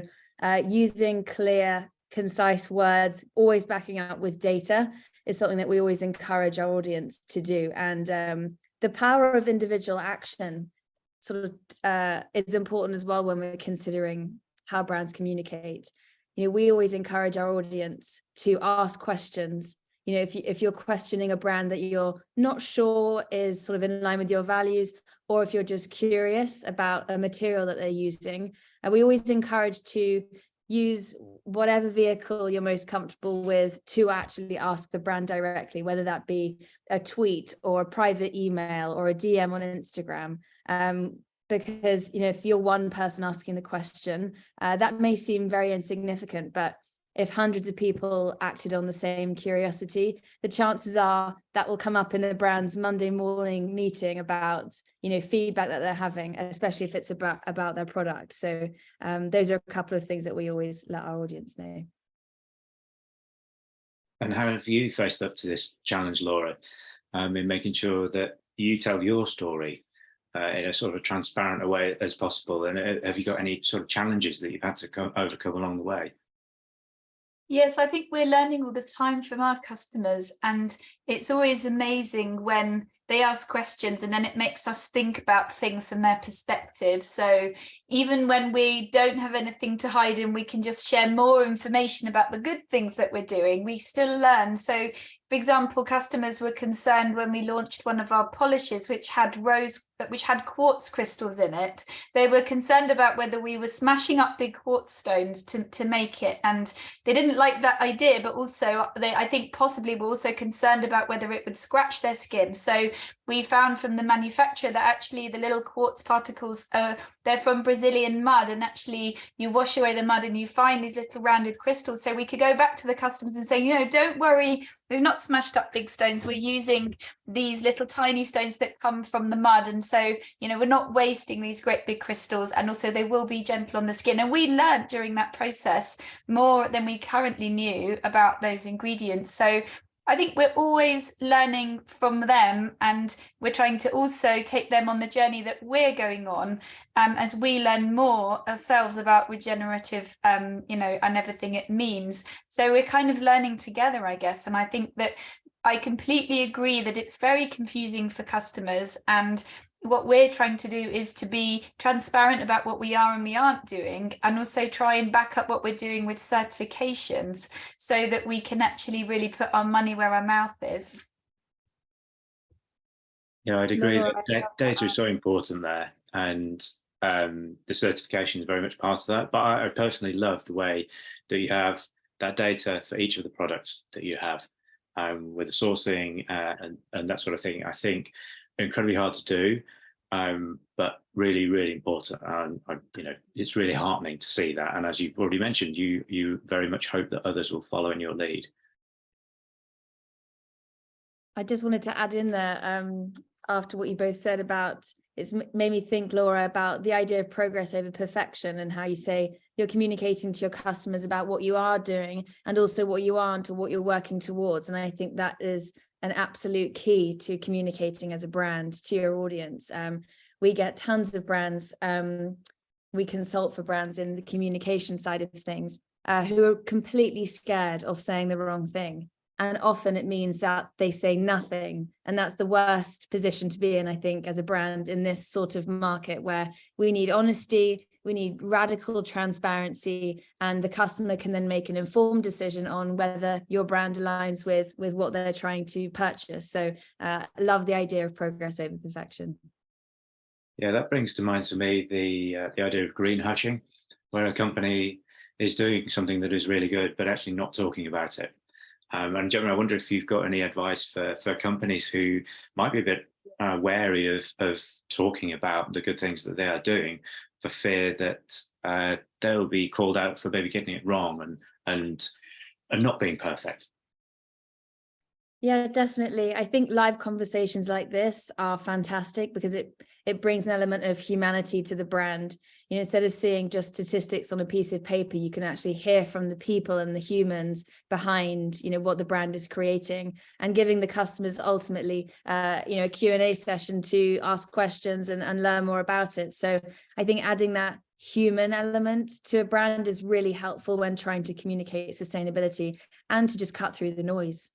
using clear, concise words, always backing up with data, is something that we always encourage our audience to do. And the power of individual action sort of is important as well when we're considering how brands communicate. You know, we always encourage our audience to ask questions. You know, if you're questioning a brand that you're not sure is sort of in line with your values, or if you're just curious about a material that they're using, we always encourage to use whatever vehicle you're most comfortable with to actually ask the brand directly, whether that be a tweet or a private email or a DM on Instagram. Because, you know, if you're one person asking the question, that may seem very insignificant, but if hundreds of people acted on the same curiosity, the chances are that will come up in the brand's Monday morning meeting about, you know, feedback that they're having, especially if it's about their product. So those are a couple of things that we always let our audience know. And how have you faced up to this challenge, Laura, in making sure that you tell your story in a sort of a transparent way as possible? And have you got any sort of challenges that you've had to overcome along the way? Yes, I think we're learning all the time from our customers, and it's always amazing when they ask questions and then it makes us think about things from their perspective. So even when we don't have anything to hide and we can just share more information about the good things that we're doing, we still learn. So for example, customers were concerned when we launched one of our polishes, which had quartz crystals in it. They were concerned about whether we were smashing up big quartz stones to make it. And they didn't like that idea, but also I think possibly were also concerned about whether it would scratch their skin. So we found from the manufacturer that actually the little quartz particles, they're from Brazilian mud, and actually you wash away the mud and you find these little rounded crystals. So we could go back to the customers and say, you know, don't worry, we've not smashed up big stones. We're using these little tiny stones that come from the mud. And so, you know, we're not wasting these great big crystals, and also they will be gentle on the skin. And we learned during that process more than we currently knew about those ingredients. So I think we're always learning from them, and we're trying to also take them on the journey that we're going on as we learn more ourselves about regenerative, you know, and everything it means. So we're kind of learning together, I guess. And I think that I completely agree that it's very confusing for customers, and what we're trying to do is to be transparent about what we are and we aren't doing, and also try and back up what we're doing with certifications so that we can actually really put our money where our mouth is. Yeah, I'd agree that data is so important there, and the certification is very much part of that. But I personally love the way that you have that data for each of the products that you have with the sourcing and that sort of thing. I think incredibly hard to do, but really, really important. You know, it's really heartening to see that. And as you've already mentioned, you very much hope that others will follow in your lead. I just wanted to add in there, after what you both said about, it's made me think, Laura, about the idea of progress over perfection, and how you say you're communicating to your customers about what you are doing and also what you aren't, or what you're working towards. And I think that is an absolute key to communicating as a brand to your audience. We get tons of brands, we consult for brands in the communication side of things, who are completely scared of saying the wrong thing. And often it means that they say nothing. And that's the worst position to be in, I think, as a brand in this sort of market, where we need honesty, we need radical transparency, and the customer can then make an informed decision on whether your brand aligns with what they're trying to purchase. So I love the idea of progress over perfection. Yeah, that brings to mind for me the idea of green hushing, where a company is doing something that is really good, but actually not talking about it. And Gemma, I wonder if you've got any advice for companies who might be a bit wary of talking about the good things that they are doing, for fear that they'll be called out for maybe getting it wrong and not being perfect. Yeah, definitely. I think live conversations like this are fantastic because it brings an element of humanity to the brand. You know, instead of seeing just statistics on a piece of paper, you can actually hear from the people and the humans behind, you know, what the brand is creating, and giving the customers ultimately, you know, a Q&A session to ask questions and learn more about it. So I think adding that human element to a brand is really helpful when trying to communicate sustainability and to just cut through the noise.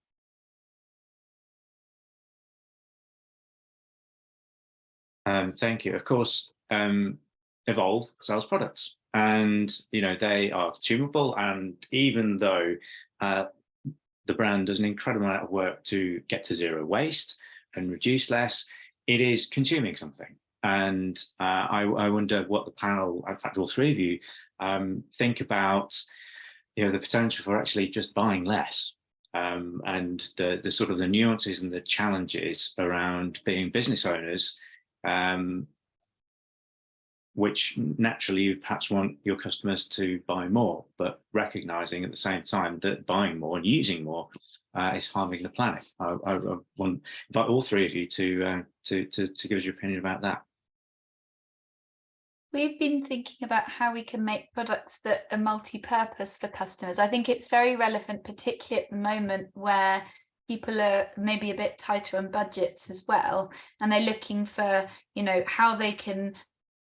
Thank you. Of course, Evolve sells products, and you know they are consumable. And even though the brand does an incredible amount of work to get to zero waste and reduce less, it is consuming something. And I wonder what the panel, in fact, all three of you, think about, you know, the potential for actually just buying less. And the sort of the nuances and the challenges around being business owners, which naturally you perhaps want your customers to buy more, but recognizing at the same time that buying more and using more is harming the planet. I want to invite all three of you to give us your opinion about that. We've been thinking about how we can make products that are multi-purpose for customers. I think it's very relevant, particularly at the moment where people are maybe a bit tighter on budgets as well, and they're looking for, you know, how they can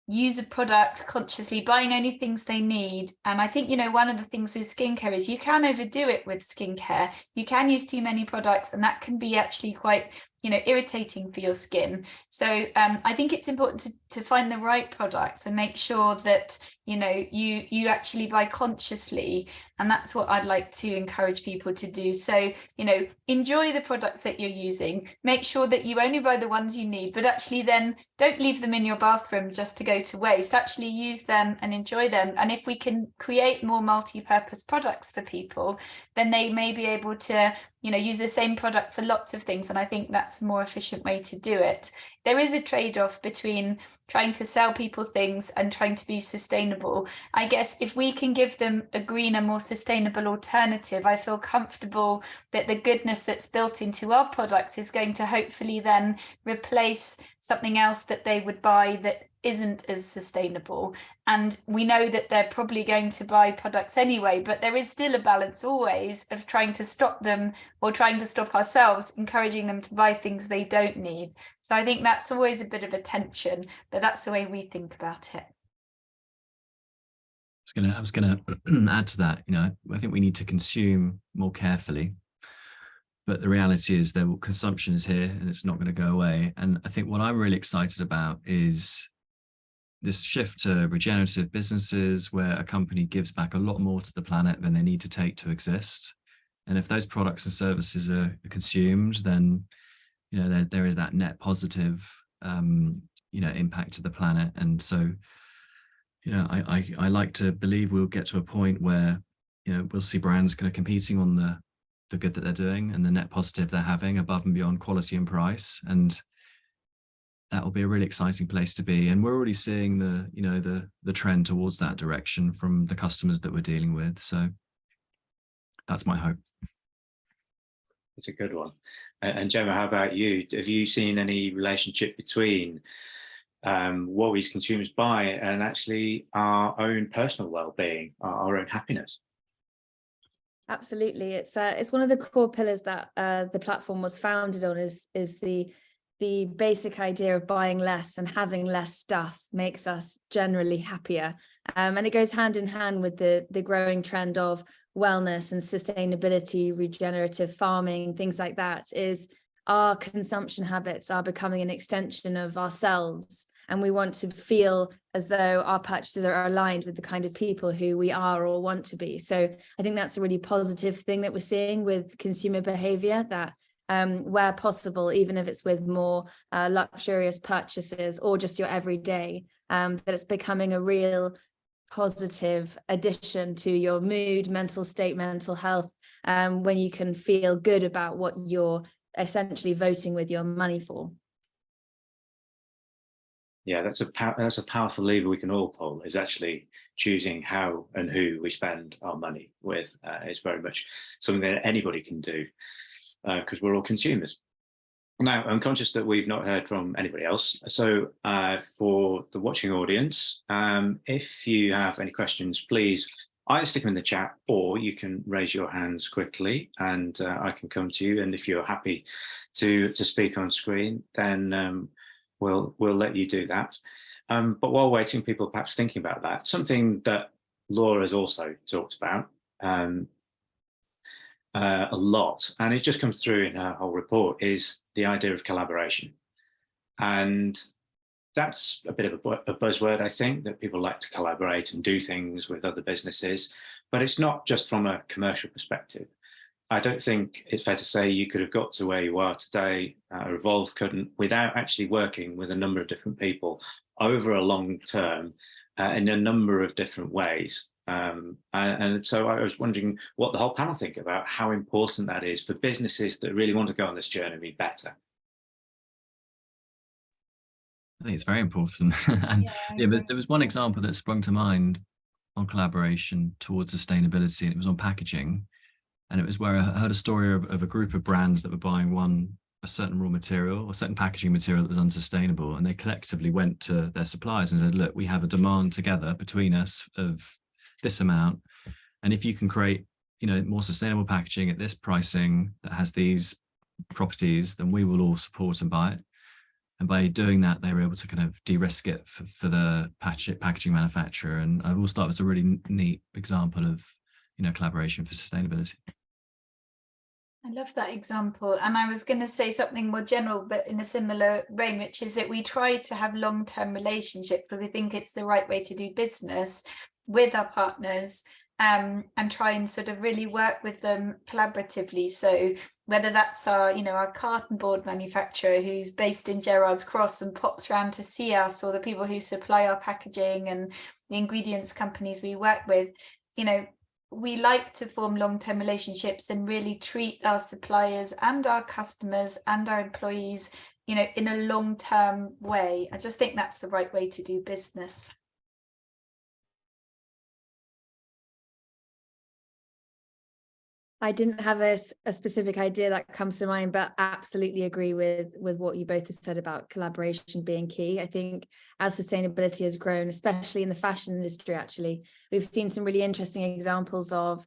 use a product consciously, buying only things they need. And I think, you know, one of the things with skincare is you can overdo it with skincare. You can use too many products, and that can be actually quite, you know, irritating for your skin. So I think it's important to find the right products and make sure that, you know, you actually buy consciously. And that's what I'd like to encourage people to do. So, you know, enjoy the products that you're using, make sure that you only buy the ones you need, but actually then don't leave them in your bathroom just to go to waste. Actually use them and enjoy them. And if we can create more multi-purpose products for people, then they may be able to, you know, use the same product for lots of things. And I think that's a more efficient way to do it. There is a trade-off between trying to sell people things and trying to be sustainable. I guess if we can give them a greener, more sustainable alternative, I feel comfortable that the goodness that's built into our products is going to hopefully then replace something else that they would buy that isn't as sustainable. And we know that they're probably going to buy products anyway, but there is still a balance always of trying to stop them, or trying to stop ourselves encouraging them to buy things they don't need. So I think that's always a bit of a tension, but that's the way we think about it. I was gonna add to that. You know, I think we need to consume more carefully, but the reality is that consumption is here and it's not going to go away. And I think what I'm really excited about is this shift to regenerative businesses, where a company gives back a lot more to the planet than they need to take to exist. And if those products and services are consumed, then, you know, there is that net positive, you know, impact to the planet. And so, you know, I like to believe we'll get to a point where, you know, we'll see brands kind of competing on the good that they're doing and the net positive they're having above and beyond quality and price. And that will be a really exciting place to be. And we're already seeing the trend towards that direction from the customers that we're dealing with. So that's my hope. It's a good one. And Gemma, how about you? Have you seen any relationship between what we as consumers buy and actually our own personal well-being, our own happiness? Absolutely. It's one of the core pillars that the platform was founded on, is the basic idea of buying less and having less stuff makes us generally happier. And it goes hand in hand with the growing trend of wellness and sustainability, regenerative farming, things like that. Is our consumption habits are becoming an extension of ourselves, and we want to feel as though our purchases are aligned with the kind of people who we are or want to be. So I think that's a really positive thing that we're seeing with consumer behavior, that where possible, even if it's with more luxurious purchases or just your everyday, that it's becoming a real positive addition to your mood, mental state, mental health, when you can feel good about what you're essentially voting with your money for. Yeah, that's a powerful lever we can all pull, is actually choosing how and who we spend our money with. It's very much something that anybody can do, because we're all consumers. Now, I'm conscious that we've not heard from anybody else. So for the watching audience, if you have any questions, please either stick them in the chat, or you can raise your hands quickly and I can come to you. And if you're happy to speak on screen, then we'll let you do that. But while waiting, people perhaps thinking about that, something that Laura has also talked about a lot, and it just comes through in her whole report, is the idea of collaboration. And that's a bit of a buzzword, I think, that people like to collaborate and do things with other businesses, but it's not just from a commercial perspective. I don't think it's fair to say you could have got to where you are today, Revolve couldn't, without actually working with a number of different people over a long term in a number of different ways. And so I was wondering what the whole panel think about how important that is for businesses that really want to go on this journey and be better. I think it's very important. And there was one example that sprung to mind on collaboration towards sustainability, and it was on packaging. And it was where I heard a story of a group of brands that were buying a certain raw material or certain packaging material that was unsustainable. And they collectively went to their suppliers and said, look, we have a demand together between us of this amount. And if you can create, more sustainable packaging at this pricing that has these properties, then we will all support and buy it. And by doing that, they were able to kind of de-risk it for the packaging manufacturer. And I always thought it was a really neat example of, collaboration for sustainability. I love that example. And I was going to say something more general, but in a similar vein, which is that we try to have long-term relationships, because we think it's the right way to do business with our partners, and try and sort of really work with them collaboratively. So whether that's our carton board manufacturer who's based in Gerrards Cross and pops around to see us, or the people who supply our packaging and the ingredients companies we work with, we like to form long-term relationships and really treat our suppliers and our customers and our employees, in a long-term way. I just think that's the right way to do business. I didn't have a specific idea that comes to mind, but absolutely agree with what you both have said about collaboration being key. I think as sustainability has grown, especially in the fashion industry, actually, we've seen some really interesting examples of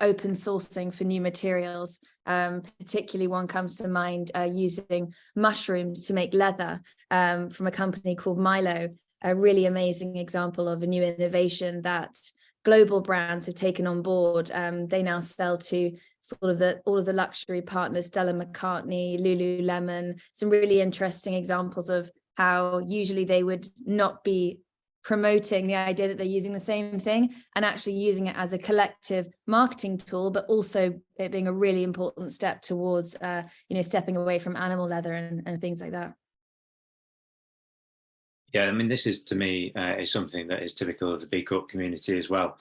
open sourcing for new materials. Particularly one comes to mind, using mushrooms to make leather, from a company called Milo, a really amazing example of a new innovation that global brands have taken on board. They now sell to sort of all of the luxury partners, Stella McCartney, Lululemon, some really interesting examples of how usually they would not be promoting the idea that they're using the same thing, and actually using it as a collective marketing tool, but also it being a really important step towards, stepping away from animal leather and things like that. Yeah, I mean, this is, to me, is something that is typical of the B Corp community as well.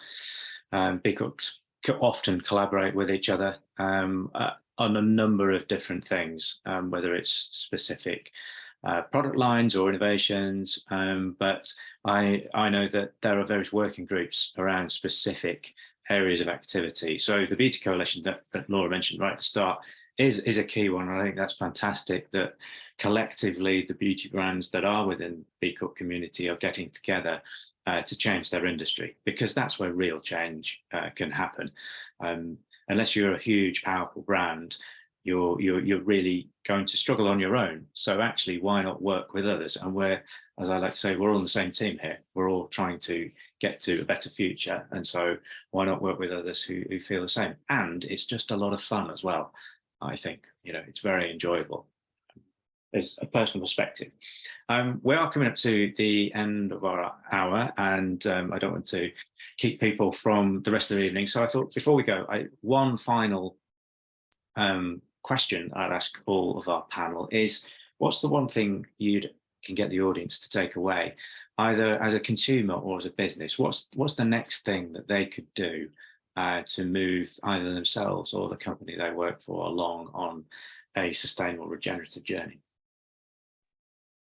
B Corps often collaborate with each other on a number of different things, whether it's specific product lines or innovations. But I know that there are various working groups around specific areas of activity. So the Beauty Coalition that Laura mentioned right at the start is a key one. I think that's fantastic that collectively the beauty brands that are within B Corp community are getting together to change their industry, because that's where real change can happen. Unless you're a huge, powerful brand, you're really going to struggle on your own. So actually, why not work with others? And we're, as I like to say, we're all on the same team here. We're all trying to get to a better future. And so why not work with others who feel the same? And it's just a lot of fun as well. I think, it's very enjoyable as a personal perspective. We are coming up to the end of our hour, and I don't want to keep people from the rest of the evening. So I thought before we go, one final question I'd ask all of our panel is, what's the one thing you can get the audience to take away, either as a consumer or as a business? What's the next thing that they could do to move either themselves or the company they work for along on a sustainable regenerative journey?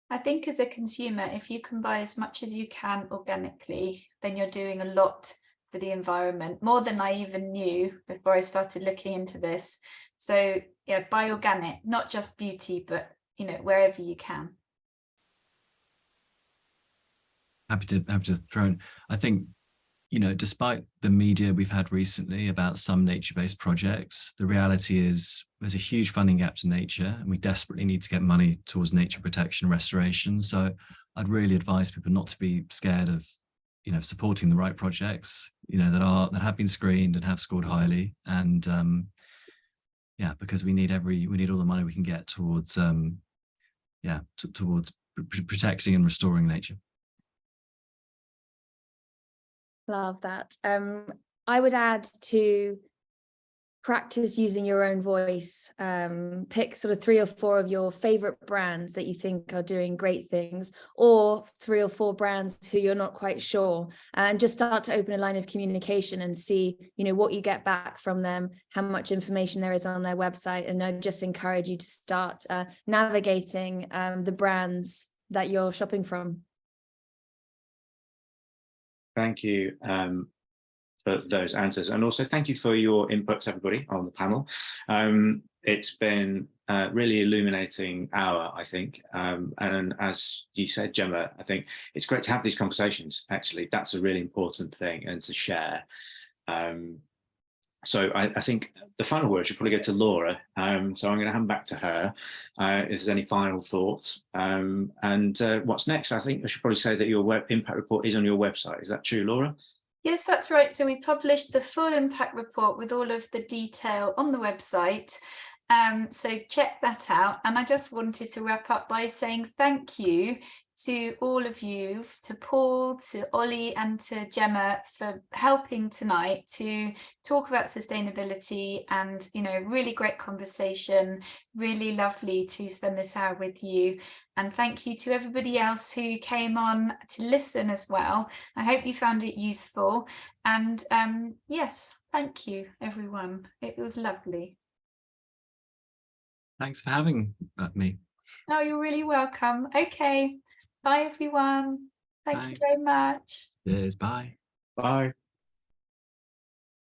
I think as a consumer, if you can buy as much as you can organically, then you're doing a lot for the environment, more than I even knew before I started looking into this. So yeah, buy organic, not just beauty, but wherever you can. Happy to throw in. I think, despite the media we've had recently about some nature-based projects, the reality is there's a huge funding gap to nature, and we desperately need to get money towards nature protection and restoration. So I'd really advise people not to be scared of, supporting the right projects, that have been screened and have scored highly. And because we need all the money we can get towards towards protecting and restoring nature. Love that. I would add to practice using your own voice. Pick sort of 3 or 4 of your favorite brands that you think are doing great things, or 3 or 4 brands who you're not quite sure, and just start to open a line of communication and see, what you get back from them, how much information there is on their website. And I just encourage you to start navigating the brands that you're shopping from. Thank you for those answers, and also thank you for your inputs, everybody on the panel. It's been a really illuminating hour, I think, and as you said, Gemma, I think it's great to have these conversations. Actually, that's a really important thing, and to share. So I think the final word should probably go to Laura. So I'm going to hand back to her if there's any final thoughts. And what's next? I think I should probably say that your impact report is on your website. Is that true, Laura? Yes, that's right. So we published the full impact report with all of the detail on the website. So check that out. And I just wanted to wrap up by saying thank you to all of you, to Paul, to Ollie, and to Gemma for helping tonight to talk about sustainability, and really great conversation. Really lovely to spend this hour with you. And thank you to everybody else who came on to listen as well. I hope you found it useful. And yes, thank you, everyone. It was lovely. Thanks for having me. Oh, you're really welcome. Okay. Bye, everyone. Thank you very much. Cheers. Bye. Bye.